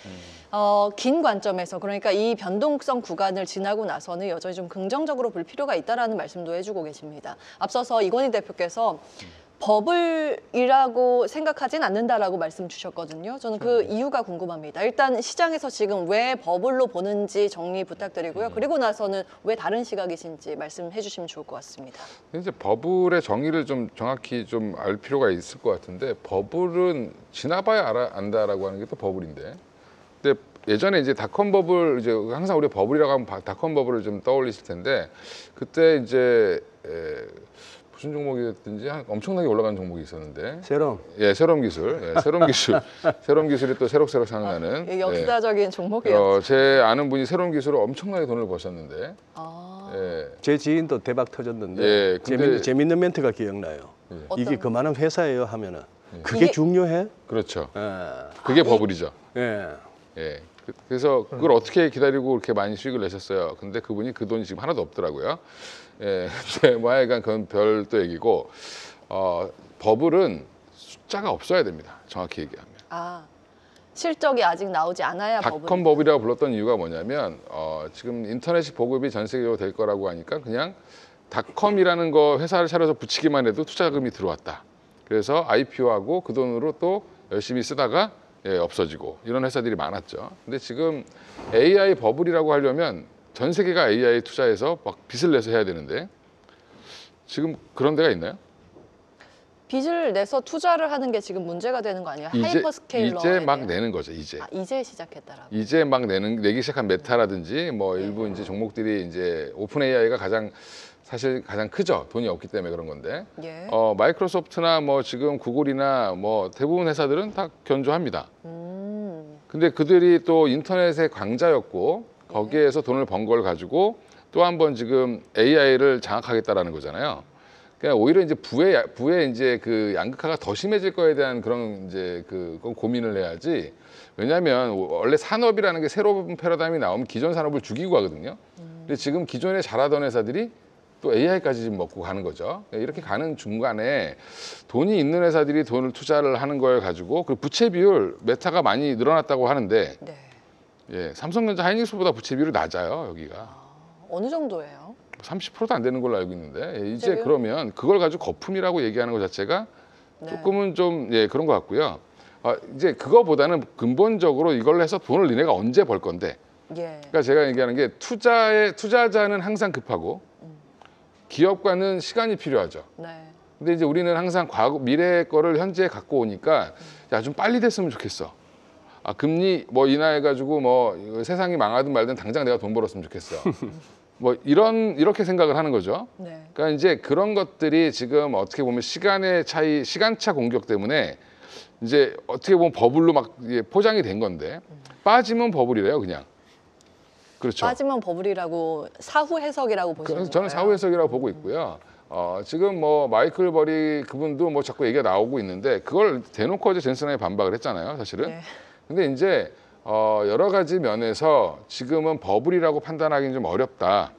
긴 관점에서 그러니까 이 변동성 구간을 지나고 나서는 여전히 좀 긍정적으로 볼 필요가 있다라는 말씀도 해주고 계십니다. 앞서서 이건희 대표께서 버블이라고 생각하진 않는다라고 말씀 주셨거든요. 저는 그 이유가 궁금합니다. 일단 시장에서 지금 왜 버블로 보는지 정리 부탁드리고요. 그리고 나서는 왜 다른 시각이신지 말씀해 주시면 좋을 것 같습니다. 이제 버블의 정의를 좀 정확히 좀 알 필요가 있을 것 같은데 버블은 지나봐야 안다라고 하는 게 또 버블인데. 근데 예전에 이제 닷컴 버블 이제 항상 우리가 버블이라고 하면 닷컴 버블을 좀 떠올리실 텐데 그때 이제 무슨 종목이었든지 엄청나게 올라간 종목이 있었는데 세럼. 예, 세럼 기술. 예, 세럼 기술. 세럼 기술이 또 새록새록 생각나는. 역사적인 종목이었죠. 제 아는 분이 세럼 기술을 엄청나게 돈을 버셨는데. 예. 제 지인도 대박 터졌는데 예, 근데- 재밌는 멘트가 기억나요. 이게 어떤- 그만한 회사예요 하면은 그게 이게- 중요해? 그렇죠. 예. 그게 버블이죠. 예. 예. 그래서 그걸 어떻게 기다리고 그렇게 많이 수익을 내셨어요. 근데 그분이 그 돈이 지금 하나도 없더라고요. 예. 근데 뭐 하여간 그건 별도 얘기고, 버블은 숫자가 없어야 됩니다. 정확히 얘기하면. 실적이 아직 나오지 않아야 버블. 닷컴 버블이라고 불렀던 이유가 뭐냐면, 지금 인터넷이 보급이 전 세계적으로 될 거라고 하니까 그냥 닷컴이라는 거 회사를 차려서 붙이기만 해도 투자금이 들어왔다. 그래서 IPO하고 그 돈으로 또 열심히 쓰다가 없어지고 이런 회사들이 많았죠. 근데 지금 AI 버블이라고 하려면 전 세계가 AI 투자해서 막 빚을 내서 해야 되는데 지금 그런 데가 있나요? 빚을 내서 투자를 하는 게 지금 문제가 되는 거 아니에요? 하이퍼스케일러. 이제 막 내는 거죠. 이제 시작했다라고. 이제 막 내기 시작한 메타라든지 뭐 일부 이제 종목들이 이제 오픈 AI가 사실 가장 크죠. 돈이 없기 때문에 그런 건데. 예. 마이크로소프트나 뭐 지금 구글이나 뭐 대부분 회사들은 다 견조합니다. 근데 그들이 또 인터넷의 광자였고 거기에서 돈을 번 걸 가지고 또 한 번 지금 AI를 장악하겠다라는 거잖아요. 그러니까 오히려 이제 부의 이제 그 양극화가 더 심해질 거에 대한 그런 이제 그건 고민을 해야지. 왜냐하면 원래 산업이라는 게 새로운 패러다임이 나오면 기존 산업을 죽이고 가거든요. 근데 지금 기존에 잘하던 회사들이 또 AI까지 지금 먹고 가는 거죠. 이렇게 가는 중간에 돈이 있는 회사들이 돈을 투자를 하는 걸 가지고 그 부채 비율 메타가 많이 늘어났다고 하는데 네. 예, 삼성전자 하이닉스보다 부채 비율이 낮아요. 여기가 어느 정도예요? 30%도 안 되는 걸로 알고 있는데 이제 부채비율? 그러면 그걸 가지고 거품이라고 얘기하는 것 자체가 네. 조금은 좀 그런 것 같고요. 이제 그거보다는 근본적으로 이걸 해서 돈을 니네가 언제 벌 건데. 예. 그러니까 제가 얘기하는 게 투자자는 항상 급하고 기업가는 시간이 필요하죠. 네. 근데 이제 우리는 항상 미래의 거를 현재에 갖고 오니까 야, 좀 빨리 됐으면 좋겠어. 금리 뭐 인하해가지고 뭐 세상이 망하든 말든 당장 내가 돈 벌었으면 좋겠어. 뭐 이렇게 생각을 하는 거죠. 네. 그러니까 이제 그런 것들이 지금 어떻게 보면 시간의 차이, 시간차 공격 때문에 이제 어떻게 보면 버블로 막 포장이 된 건데 빠지면 버블이래요, 그냥. 그렇죠. 빠지면 버블이라고 사후 해석이라고 보시는 그래서 거예요? 저는 사후 해석이라고 보고 있고요. 지금 뭐 마이클 버리 그분도 뭐 자꾸 얘기가 나오고 있는데 그걸 대놓고 어제 젠슨하이 반박을 했잖아요, 사실은. 네. 근데 이제 여러 가지 면에서 지금은 버블이라고 판단하기는 좀 어렵다.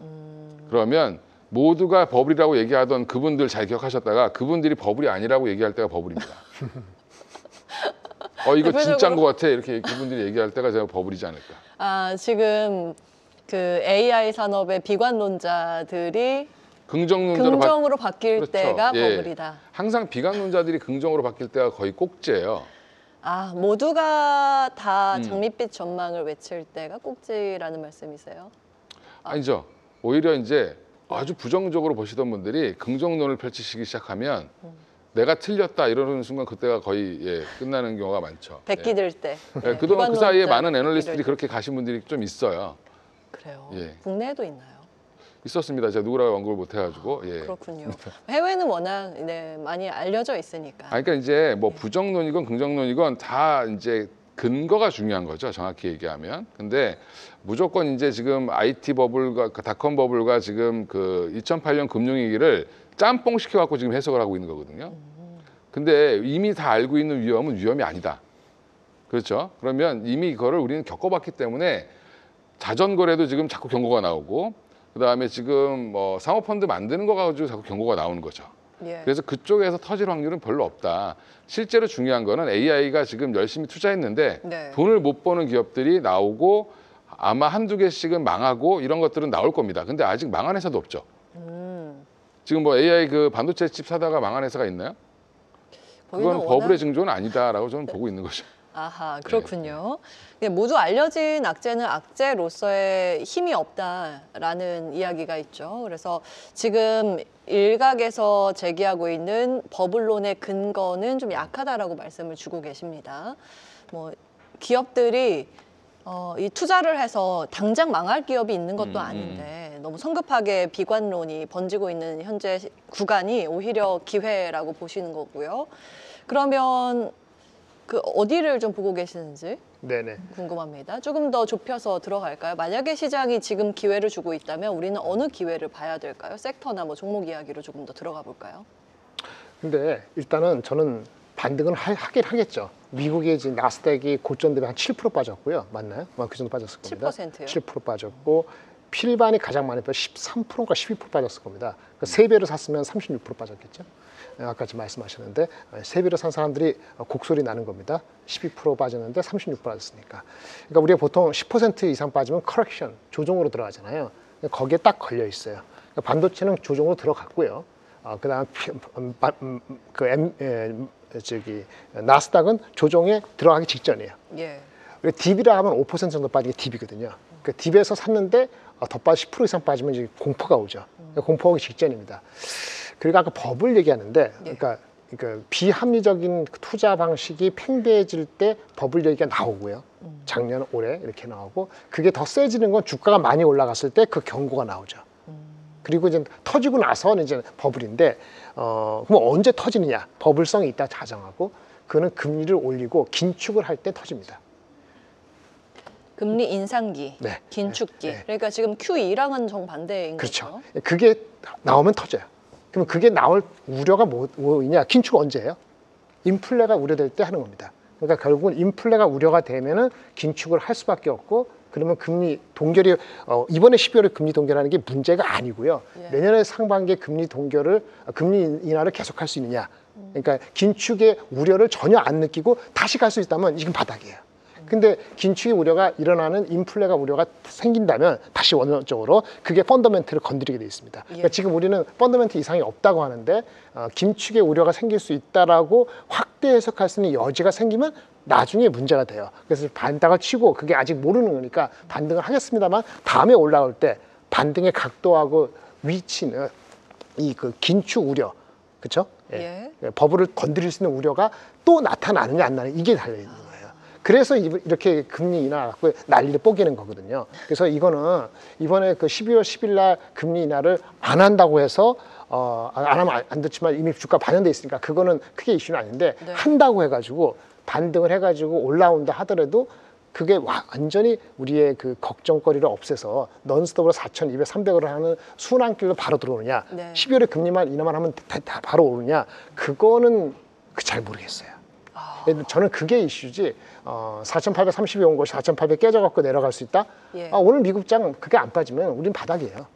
그러면 모두가 버블이라고 얘기하던 그분들 잘 기억하셨다가 그분들이 버블이 아니라고 얘기할 때가 버블입니다. 이거 진짜인 것 같아 이렇게 그분들이 얘기할 때가 제가 버블이지 않을까. 아, 지금 그 AI 산업의 비관론자들이 긍정으로 바뀔 그렇죠. 때가 예. 버블이다. 항상 비관론자들이 긍정으로 바뀔 때가 거의 꼭지예요. 아, 모두가 다 장밋빛 전망을 외칠 때가 꼭지라는 말씀이세요? 아니죠. 오히려 이제 아주 부정적으로 보시던 분들이 긍정론을 펼치시기 시작하면 내가 틀렸다 이러는 순간 그때가 거의 끝나는 경우가 많죠. 백기 들 때. 예, 그동안 그 사이에 많은 비관론자 애널리스트들이 백기 들 그렇게 가신 분들이 좀 있어요. 그래요. 예. 국내에도 있나요? 있었습니다. 제가 누구라고 언급을 못 해가지고. 예. 그렇군요. 해외는 워낙 많이 알려져 있으니까. 그러니까 이제 뭐 부정론이건 긍정론이건 다 이제 근거가 중요한 거죠. 정확히 얘기하면. 근데 무조건 이제 지금 IT 버블과 닷컴 버블과 지금 그 2008년 금융위기를 짬뽕 시켜갖고 지금 해석을 하고 있는 거거든요. 근데 이미 다 알고 있는 위험은 위험이 아니다. 그렇죠? 그러면 이미 그거를 우리는 겪어봤기 때문에 자전거래도 지금 자꾸 경고가 나오고 그다음에 지금 뭐 사모펀드 만드는 거 가지고 자꾸 경고가 나오는 거죠. 예. 그래서 그쪽에서 터질 확률은 별로 없다. 실제로 중요한 거는 AI가 지금 열심히 투자했는데 네. 돈을 못 버는 기업들이 나오고 아마 한두 개씩은 망하고 이런 것들은 나올 겁니다. 근데 아직 망한 회사도 없죠. 지금 뭐 AI 그 반도체 칩 사다가 망한 회사가 있나요? 그건 거기는 버블의 워낙- 증조는 아니다라고 저는 보고 있는 거죠. 아하, 그렇군요. 모두 알려진 악재는 악재로서의 힘이 없다라는 이야기가 있죠. 그래서 지금 일각에서 제기하고 있는 버블론의 근거는 좀 약하다라고 말씀을 주고 계십니다. 뭐 기업들이 이 투자를 해서 당장 망할 기업이 있는 것도 아닌데 너무 성급하게 비관론이 번지고 있는 현재 구간이 오히려 기회라고 보시는 거고요. 그러면 그 어디를 좀 보고 계시는지 네네. 궁금합니다. 조금 더 좁혀서 들어갈까요? 만약에 시장이 지금 기회를 주고 있다면 우리는 어느 기회를 봐야 될까요? 섹터나 뭐 종목 이야기로 조금 더 들어가 볼까요? 근데 일단은 저는 반등은 하긴 하겠죠. 미국의 지금 나스닥이 고점 대비 한 7% 빠졌고요. 맞나요? 그 정도 빠졌을 겁니다. 7%요? 7% 빠졌고 필반이 가장 많이 빠져 13%인가 12% 빠졌을 겁니다. 그러니까 3배로 샀으면 36% 빠졌겠죠. 아까 지금 말씀하셨는데 3배로 산 사람들이 곡소리 나는 겁니다. 12% 빠졌는데 36% 빠졌으니까. 그러니까 우리가 보통 10% 이상 빠지면 커렉션, 조정으로 들어가잖아요. 거기에 딱 걸려 있어요. 그러니까 반도체는 조정으로 들어갔고요. 그다음 나스닥은 조정에 들어가기 직전이에요. 예. 우리가 딥이라 하면 5% 정도 빠지는 게 딥이거든요. 그 딥에서 샀는데 더 빠져 10% 이상 빠지면 이제 공포가 오죠. 공포가 오기 직전입니다. 그리고 아까 버블 얘기하는데, 그러니까 비합리적인 투자 방식이 팽배해질 때 버블 얘기가 나오고요. 작년, 올해 이렇게 나오고, 그게 더 세지는 건 주가가 많이 올라갔을 때 그 경고가 나오죠. 그리고 이제 터지고 나서는 이제 버블인데, 그럼 언제 터지느냐? 버블성이 있다 자정하고, 그는 금리를 올리고 긴축을 할 때 터집니다. 금리 인상기, 네. 긴축기. 네. 그러니까 지금 QE랑은 정반대인 그렇죠. 거죠. 그게 나오면 터져요. 그럼 그게 나올 우려가 뭐냐? 긴축 언제예요? 인플레가 우려될 때 하는 겁니다. 그러니까 결국은 인플레가 우려가 되면은 긴축을 할 수밖에 없고, 그러면 금리 동결이 이번에 12월에 금리 동결하는 게 문제가 아니고요. 예. 내년에 상반기에 금리 인하를 계속할 수 있느냐? 그러니까 긴축의 우려를 전혀 안 느끼고 다시 갈 수 있다면 이건 바닥이에요. 근데 긴축의 우려가 일어나는 인플레가 우려가 생긴다면 다시 원론적으로 그게 펀더멘트를 건드리게 돼 있습니다. 그러니까 지금 우리는 펀더멘트 이상이 없다고 하는데 긴축의 우려가 생길 수 있다라고 확대 해석할 수 있는 여지가 생기면 나중에 문제가 돼요. 그래서 반등을 치고 그게 아직 모르는 거니까 반등을 하겠습니다만 다음에 올라올 때 반등의 각도하고 위치는 이 그 긴축 우려, 그렇죠? 예. 버블을 건드릴 수 있는 우려가 또 나타나느냐 안 나느냐 이게 달려 있는 거예요. 그래서 이렇게 금리 인하 갖고 난리를 뽀개는 거거든요. 그래서 이거는 이번에 그 12월 10일 날 금리 인하를 안 한다고 해서 안 하면 안 됐지만 이미 주가 반영돼 있으니까 그거는 크게 이슈는 아닌데 네. 한다고 해가지고 반등을 해가지고 올라온다 하더라도 그게 완전히 우리의 그 걱정거리를 없애서 넌스톱으로 4,200, 300을 하는 순환길로 바로 들어오느냐, 네. 12월에 금리만 인하만 하면 다 바로 오르냐, 그거는 잘 모르겠어요. 저는 그게 이슈지. 4,830이 온 것이 4,800 깨져갖고 내려갈 수 있다. 예. 오늘 미국장 그게 안 빠지면 우린 바닥이에요.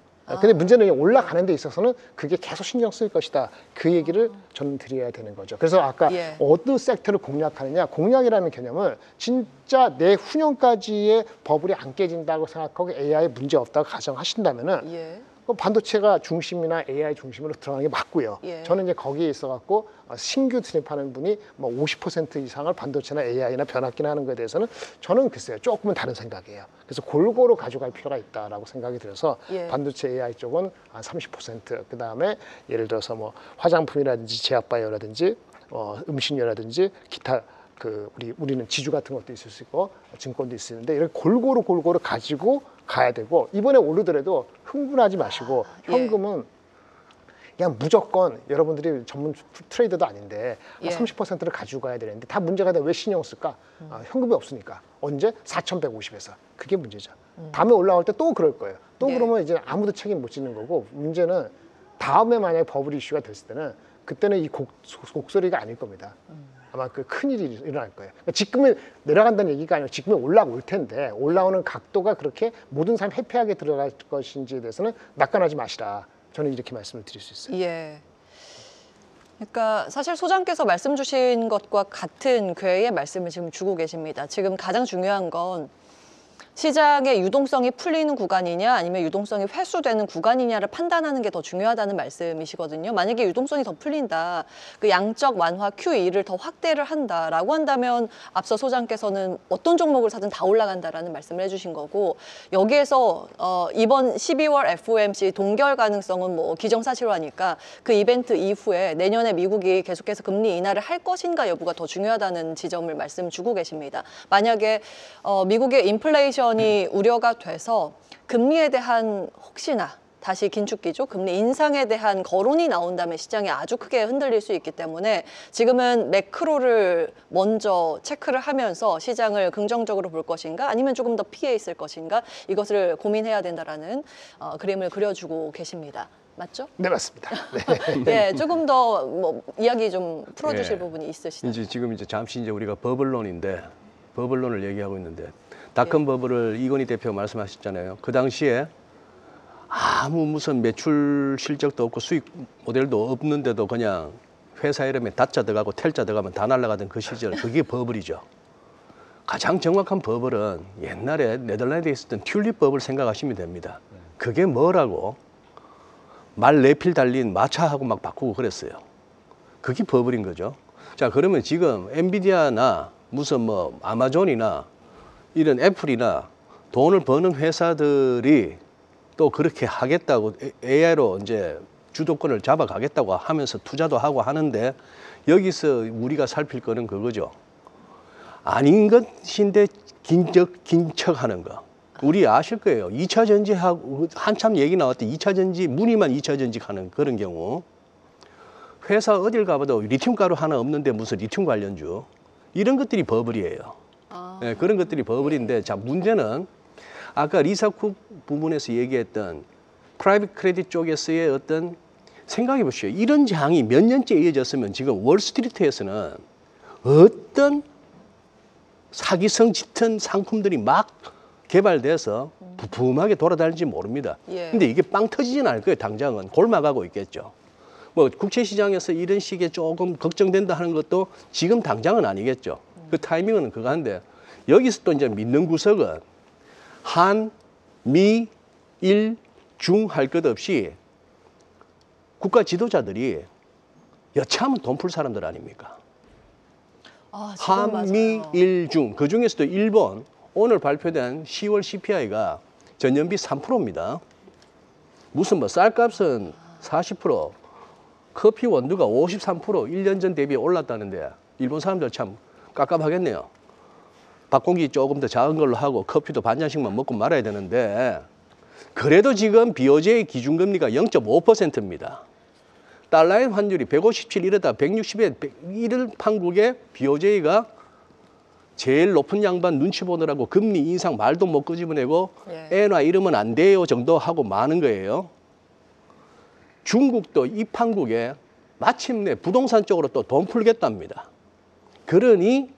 근데 문제는 올라가는 데 있어서는 그게 계속 신경 쓸 것이다. 그 얘기를 저는 드려야 되는 거죠. 그래서 아까 예. 어느 섹터를 공략하느냐, 공략이라는 개념을 진짜 내후년까지의 버블이 안 깨진다고 생각하고 AI 문제 없다고 가정하신다면은 예. 반도체가 중심이나 AI 중심으로 들어가는 게 맞고요. 예. 저는 이제 거기에 있어갖고 신규 진입하는 분이 뭐 50% 이상을 반도체나 AI나 변압기나 하는 거에 대해서는 저는 글쎄요, 조금은 다른 생각이에요. 그래서 골고루 가져갈 필요가 있다라고 생각이 들어서 예. 반도체 AI 쪽은 한 30%, 그 다음에 예를 들어서 뭐 화장품이라든지 제약바이오라든지 음식료라든지 기타 우리는 지주 같은 것도 있을 수 있고 증권도 있는데 이렇게 골고루 가지고 가야 되고, 이번에 오르더라도 흥분하지 마시고 현금은 그냥 무조건, 여러분들이 전문 트레이더도 아닌데 예. 30%를 가지고 가야 되는데 다 문제가 돼. 왜 신경 쓸까? 현금이 없으니까. 언제? 4,150에서. 그게 문제죠. 다음에 올라올 때 또 그럴 거예요. 또 네. 그러면 이제 아무도 책임 못 지는 거고, 문제는 다음에 만약에 버블 이슈가 됐을 때는 그때는 이 곡소리가 아닐 겁니다. 아마 그 큰일이 일어날 거예요. 그러니까 지금은 내려간다는 얘기가 아니고 지금은 올라올 텐데, 올라오는 각도가 그렇게 모든 사람이 해피하게 들어갈 것인지에 대해서는 낙관하지 마시라. 저는 이렇게 말씀을 드릴 수 있어요. 예. 그러니까 사실 소장께서 말씀 주신 것과 같은 궤의 말씀을 지금 주고 계십니다. 지금 가장 중요한 건 시장의 유동성이 풀리는 구간이냐 아니면 유동성이 회수되는 구간이냐를 판단하는 게 더 중요하다는 말씀이시거든요. 만약에 유동성이 더 풀린다, 그 양적 완화 QE를 더 확대를 한다라고 한다면 앞서 소장께서는 어떤 종목을 사든 다 올라간다라는 말씀을 해주신 거고, 여기에서 이번 12월 FOMC 동결 가능성은 뭐 기정사실화니까 그 이벤트 이후에 내년에 미국이 계속해서 금리 인하를 할 것인가 여부가 더 중요하다는 지점을 말씀 주고 계십니다. 만약에 미국의 인플레이션이 우려가 돼서 금리에 대한 혹시나 다시 긴축기죠. 금리 인상에 대한 거론이 나온다면 시장이 아주 크게 흔들릴 수 있기 때문에 지금은 매크로를 먼저 체크를 하면서 시장을 긍정적으로 볼 것인가 아니면 조금 더 피해 있을 것인가, 이것을 고민해야 된다라는 그림을 그려주고 계십니다. 맞죠? 네, 맞습니다. 네, 조금 더 뭐 이야기 좀 풀어주실 예. 부분이 있으시나요? 지금 잠시 우리가 버블론인데, 버블론을 얘기하고 있는데, 닷컴 버블을 이건희 대표가 말씀하셨잖아요. 그 당시에 아무 무슨 매출 실적도 없고 수익 모델도 없는데도 그냥 회사 이름에 닷자 들어가고 텔자 들어가면 다 날아가던 그 시절, 그게 버블이죠. 가장 정확한 버블은 옛날에 네덜란드에 있었던 튤립 버블 생각하시면 됩니다. 그게 뭐라고? 말 네필 달린 마차하고 막 바꾸고 그랬어요. 그게 버블인 거죠. 자, 그러면 지금 엔비디아나 무슨 뭐 아마존이나 이런 애플이나 돈을 버는 회사들이 또 그렇게 하겠다고 AI로 이제 주도권을 잡아가겠다고 하면서 투자도 하고 하는데, 여기서 우리가 살필 거는 그거죠. 아닌 것인데 긴척하는 거. 우리 아실 거예요. 2차 전지하고 한참 얘기 나왔대. 2차 전지, 무늬만 2차 전지 하는 그런 경우. 회사 어딜 가봐도 리튬 가루 하나 없는데 무슨 리튬 관련주. 이런 것들이 버블이에요. 네, 그런 것들이 버블인데, 자, 문제는 아까 리사쿡 부분에서 얘기했던 프라이빗 크레딧 쪽에서의 어떤, 생각해 보시오. 이런 장이 몇 년째 이어졌으면 지금 월스트리트에서는 어떤 사기성 짙은 상품들이 막 개발돼서 부품하게 돌아다니는지 모릅니다. 예. 근데 이게 빵 터지진 않을 거예요. 당장은 골마가고 있겠죠. 뭐 국채시장에서 이런 식의 조금 걱정된다 하는 것도 지금 당장은 아니겠죠. 그 타이밍은 그거 한데, 여기서 또 이제 믿는 구석은 한, 미, 일, 중 할 것 없이 국가 지도자들이 여차하면 돈 풀 사람들 아닙니까? 지금 한, 미, 맞아요. 일, 중. 그 중에서도 일본, 오늘 발표된 10월 CPI가 전년비 3%입니다. 무슨 뭐 쌀값은 40%, 커피 원두가 53% 1년 전 대비 올랐다는데 일본 사람들 참 깝깝하겠네요. 밥공기 조금 더 작은 걸로 하고 커피도 반 잔씩만 먹고 말아야 되는데 그래도 지금 BOJ 기준금리가 0.5%입니다. 달러의 환율이 157 이러다 160에 이럴 판국에 BOJ가 제일 높은 양반 눈치 보느라고 금리 인상 말도 못 끄집어내고 엔화 이러면 안 돼요 정도 하고 마는 거예요. 중국도 이 판국에 마침내 부동산 쪽으로 또 돈 풀겠답니다. 그러니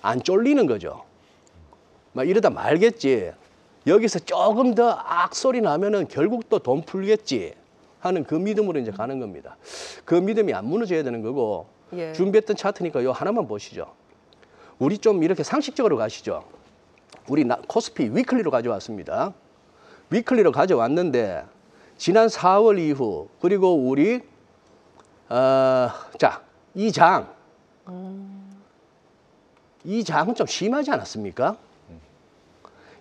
안 쫄리는 거죠. 막 이러다 말겠지. 여기서 조금 더 악소리 나면은 결국 또 돈 풀겠지 하는 그 믿음으로 이제 가는 겁니다. 그 믿음이 안 무너져야 되는 거고 준비했던 차트니까 요 하나만 보시죠. 우리 좀 이렇게 상식적으로 가시죠. 우리 코스피 위클리로 가져왔습니다. 위클리로 가져왔는데 지난 4월 이후 그리고 우리 자, 이 장은 좀 심하지 않았습니까?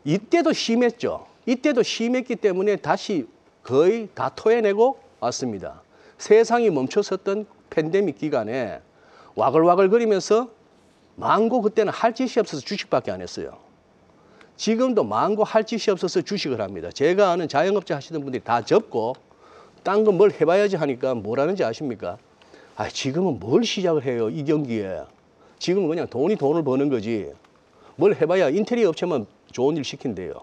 이때도 심했죠. 이때도 심했기 때문에 다시 거의 다 토해내고 왔습니다. 세상이 멈춰섰던 팬데믹 기간에 와글와글거리면서 망고 그때는 할 짓이 없어서 주식밖에 안 했어요. 지금도 망고 할 짓이 없어서 주식을 합니다. 제가 아는 자영업자 하시는 분들이 다 접고 딴 거 뭘 해봐야지 하니까 뭐라는지 아십니까? 아, 지금은 뭘 시작을 해요, 이 경기에. 지금은 그냥 돈을 버는 거지. 뭘 해봐야 인테리어 업체만 좋은 일 시킨대요.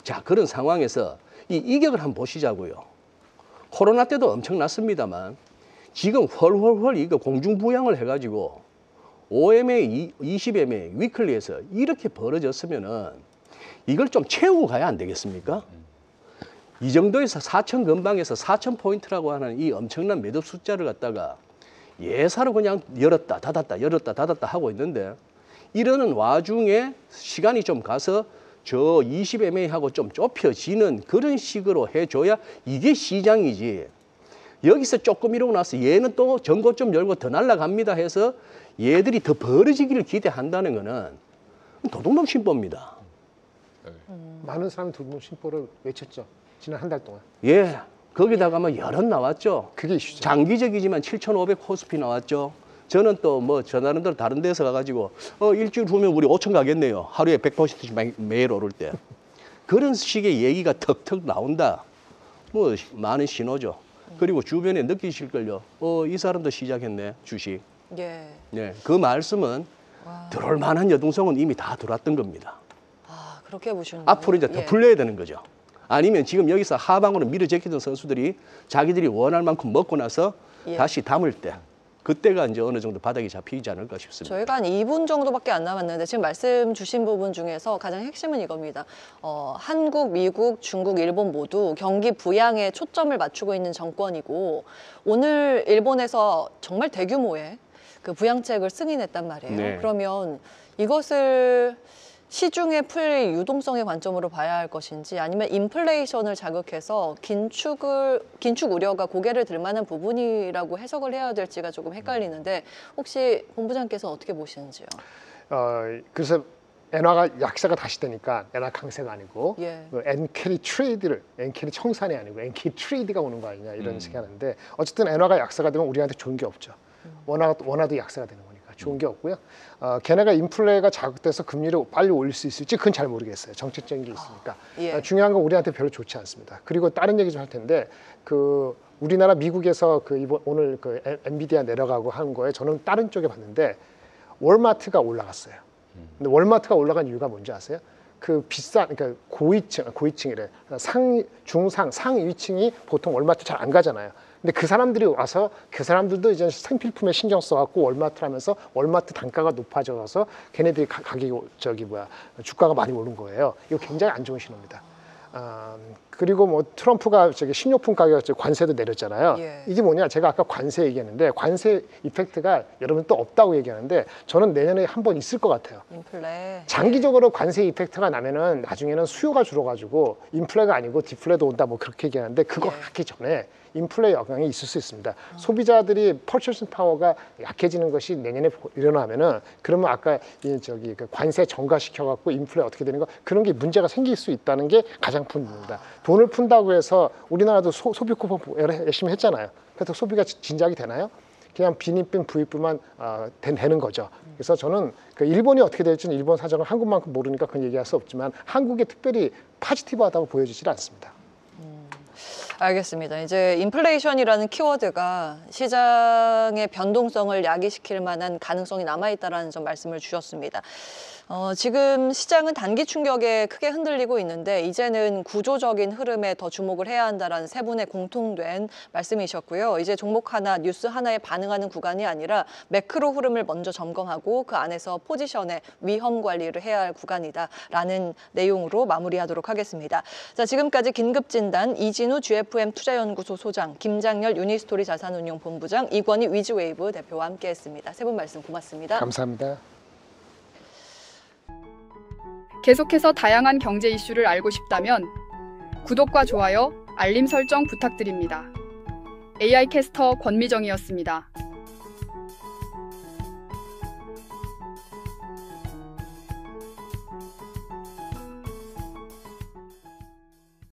자, 그런 상황에서 이 이격을 한번 보시자고요. 코로나 때도 엄청났습니다만 지금 훨훨훨 이거 공중부양을 해가지고 OMA, 20MA, 위클리에서 이렇게 벌어졌으면은 이걸 좀 채우고 가야 안 되겠습니까? 이 정도에서 4천 근방에서 4천 포인트라고 하는 이 엄청난 매도 숫자를 갖다가 예사로 그냥 열었다 닫았다 열었다 닫았다 하고 있는데 이러는 와중에 시간이 좀 가서 저 20MA하고 좀 좁혀지는 그런 식으로 해줘야 이게 시장이지. 여기서 조금 이러고 나서 얘는 또 전고점 열고 더 날아갑니다 해서 얘들이 더 벌어지기를 기대한다는 거는 도둑놈 신보입니다. 많은 사람이 도둑놈 신보를 외쳤죠. 지난 한 달 동안. 예, 거기다가 뭐 여럿 나왔죠. 그게 이슈죠. 장기적이지만 7,500 코스피 나왔죠. 저는 또 뭐 저 나름대로 다른 데서 가가지고 일주일 후면 우리 5천 가겠네요. 하루에 100%씩 매일 오를 때. 그런 식의 얘기가 턱턱 나온다. 뭐 많은 신호죠. 그리고 주변에 느끼실걸요. 이 사람도 시작했네, 주식. 예. 네, 그 말씀은 들어올 만한 여동성은 이미 다 들어왔던 겁니다. 아, 그렇게 보시는 앞으로 이제 더 예. 풀려야 되는 거죠. 아니면 지금 여기서 하방으로 밀어 제끼던 선수들이 자기들이 원할 만큼 먹고 나서 예. 다시 담을 때 그때가 이제 어느 정도 바닥이 잡히지 않을까 싶습니다. 저희가 한 2분 정도밖에 안 남았는데 지금 말씀 주신 부분 중에서 가장 핵심은 이겁니다. 한국, 미국, 중국, 일본 모두 경기 부양에 초점을 맞추고 있는 정권이고 오늘 일본에서 정말 대규모의 그 부양책을 승인했단 말이에요. 네. 그러면 이것을 시중에 풀릴 유동성의 관점으로 봐야 할 것인지 아니면 인플레이션을 자극해서 긴축 우려가 고개를 들 만한 부분이라고 해석을 해야 될지가 조금 헷갈리는데 혹시 본부장께서 어떻게 보시는지요? 그래서 엔화가 약세가 다시 되니까 엔화 강세가 아니고 예. 엔캐리 트레이드를 엔캐리 청산이 아니고 엔캐리 트레이드가 오는 거 아니냐 이런 식이 하는데 어쨌든 엔화가 약세가 되면 우리한테 좋은 게 없죠. 원화도 약세가 되는 거니까 좋은 게 없고요. 걔네가 인플레가 자극돼서 금리를 빨리 올릴 수 있을지 그건 잘 모르겠어요. 정책적인 게 있으니까. 예. 중요한 건 우리한테 별로 좋지 않습니다. 그리고 다른 얘기 좀 할 텐데 그 우리나라 미국에서 그 이번 오늘 그 엔비디아 내려가고 하는 거에 저는 다른 쪽에 봤는데 월마트가 올라갔어요. 근데 월마트가 올라간 이유가 뭔지 아세요? 그 비싼 그러니까 고위층이래 중상 상위층이 보통 월마트 잘 안 가잖아요. 근데 그 사람들이 와서 그 사람들도 이제 생필품에 신경 써갖고 월마트를 하면서 월마트 단가가 높아져서 걔네들이 가격이 주가가 많이 오른 거예요. 이거 굉장히 안 좋은 신호입니다. 그리고 뭐 트럼프가 식료품 가격 관세도 내렸잖아요. 예. 이게 뭐냐? 제가 아까 관세 얘기했는데 관세 이펙트가 여러분 또 없다고 얘기하는데 저는 내년에 한 번 있을 것 같아요. 인플레. 장기적으로 관세 이펙트가 나면은 나중에는 수요가 줄어가지고 인플레가 아니고 디플레도 온다 뭐 그렇게 얘기하는데 그거 하기 전에 인플레 영향이 있을 수 있습니다. 소비자들이 퍼체싱 파워가 약해지는 것이 내년에 일어나면은 그러면 아까 그 관세 정가시켜갖고 인플레 어떻게 되는 거 그런 게 문제가 생길 수 있다는 게 가장 큰 문제입니다. 돈을 푼다고 해서 우리나라도 소비 쿠폰 열심히 했잖아요. 그래서 소비가 진작이 되나요? 그냥 비니빈 부익부만 되는 거죠. 그래서 저는 그 일본이 어떻게 될지는 일본 사정을 한국만큼 모르니까 그건 얘기할 수 없지만 한국에 특별히 포지티브하다고 보여지질 않습니다. 알겠습니다. 이제 인플레이션이라는 키워드가 시장의 변동성을 야기시킬 만한 가능성이 남아있다는 점 말씀을 주셨습니다. 지금 시장은 단기 충격에 크게 흔들리고 있는데 이제는 구조적인 흐름에 더 주목을 해야 한다는 세 분의 공통된 말씀이셨고요. 이제 종목 하나, 뉴스 하나에 반응하는 구간이 아니라 매크로 흐름을 먼저 점검하고 그 안에서 포지션의 위험 관리를 해야 할 구간이다라는 내용으로 마무리하도록 하겠습니다. 자, 지금까지 긴급진단 이진우 GFM 투자연구소 소장, 김장렬 유니스토리 자산운용본부장, 이권희 위즈웨이브 대표와 함께했습니다. 세 분 말씀 고맙습니다. 감사합니다. 계속해서 다양한 경제 이슈를 알고 싶다면 구독과 좋아요, 알림 설정 부탁드립니다. AI 캐스터 권미정이었습니다.